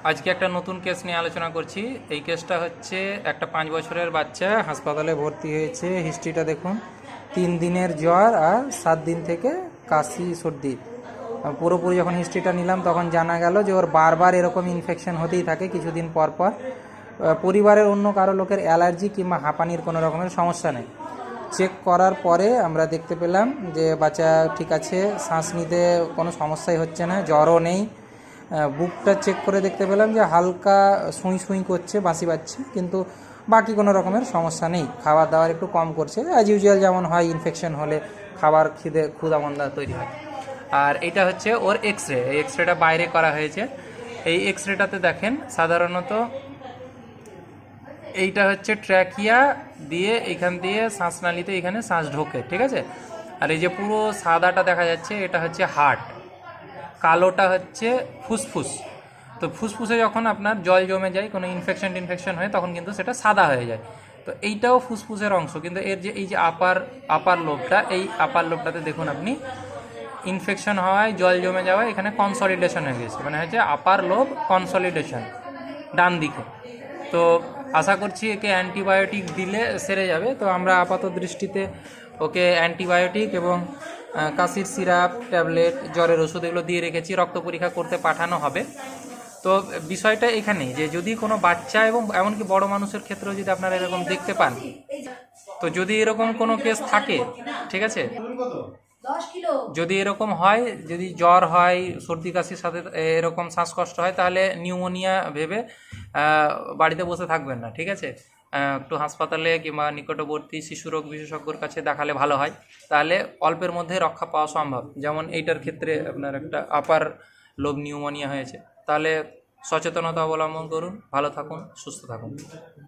আজকে একটা নতুন কেস নিয়ে আলোচনা করছি। এই কেসটা হচ্ছে একটা 5 বছরের বাচ্চা হাসপাতালে ভর্তি হয়েছে। হিস্ট্রিটা দেখুন, 3 দিনের জ্বর আর 7 দিন থেকে কাশি সর্দি। পুরোপুরি যখন হিস্ট্রিটা নিলাম তখন জানা গেল যে ওর বারবার এরকম ইনফেকশন হতেই থাকে কিছুদিন পর পর। পরিবারের অন্য কারো লোকের অ্যালার্জি কিংবা হাঁপানির কোনো রকমের সমস্যা নেই। চেক করার পরে আমরা দেখতে পেলাম যে বাচ্চা ঠিক আছে, শ্বাস নিতে কোনো সমস্যাই হচ্ছে না, জ্বরও নেই। বুকটা চেক করে দেখতে পেলাম যে হালকা সুঁই সুঁই করছে, বাঁশি বাজছে, কিন্তু বাকি কোনো রকমের সমস্যা নেই। খাবার দাবার একটু কম করছে, অ্যাজ ইউজুয়াল যেমন হয় ইনফেকশন হলে খাবার ক্ষুধামন্দা তৈরি হয়। আর এটা হচ্ছে ওর এক্স রে। এই এক্স রেটা বাইরে করা হয়েছে। এই এক্স রেটাতে দেখেন সাধারণত এইটা হচ্ছে ট্র্যাকিয়া দিয়ে, এখান দিয়ে শ্বাসনালীতে এখানে শ্বাস ঢোকে, ঠিক আছে। আর এই যে পুরো সাদাটা দেখা যাচ্ছে এটা হচ্ছে হার্ট, কালোটা হচ্ছে ফুসফুস। তো ফুসফুসে যখন আপনার জল জমে যায়, কোনো ইনফেকশন হয়, তখন কিন্তু সেটা সাদা হয়ে যায়। তো এইটাও ফুসফুসের অংশ, কিন্তু এর যে এই যে আপার লোবটা, এই আপার লোবটাতে দেখুন আপনি ইনফেকশন হওয়ায়, জল জমে যাওয়ায় এখানে কনসলিডেশন হয়ে গেছে, মানে হচ্ছে আপার লোব কনসলিডেশন ডান দিকে। তো আশা করছি একে অ্যান্টিবায়োটিক দিলে সেরে যাবে। তো আমরা আপাত দৃষ্টিতে ওকে অ্যান্টিবায়োটিক এবং কাশির সিরাপ, ট্যাবলেট, জ্বরের ওষুধ এগুলো দিয়ে রেখেছি। রক্ত পরীক্ষা করতে পাঠানো হবে। তো বিষয়টা এখানেই যে যদি কোনো বাচ্চা এবং এমনকি বড় মানুষের ক্ষেত্রেও যদি আপনারা এরকম দেখতে পান, তো যদি এরকম কোনো কেস থাকে, ঠিক আছে, যদি এরকম হয়, যদি জ্বর হয়, সর্দি কাশির সাথে এরকম শ্বাসকষ্ট হয়, তাহলে নিউমোনিয়া ভেবে বাড়িতে বসে থাকবেন না, ঠিক আছে। একটু হাসপাতালে কিংবা নিকটবর্তী শিশুরোগ বিশেষজ্ঞর কাছে দেখালে ভালো হয়, তাহলে অল্পের মধ্যে রক্ষা পাওয়া সম্ভব। যেমন এইটার ক্ষেত্রে আপনার একটা আপার লোব নিউমোনিয়া হয়েছে। তাহলে সচেতনতা অবলম্বন করুন, ভালো থাকুন, সুস্থ থাকুন।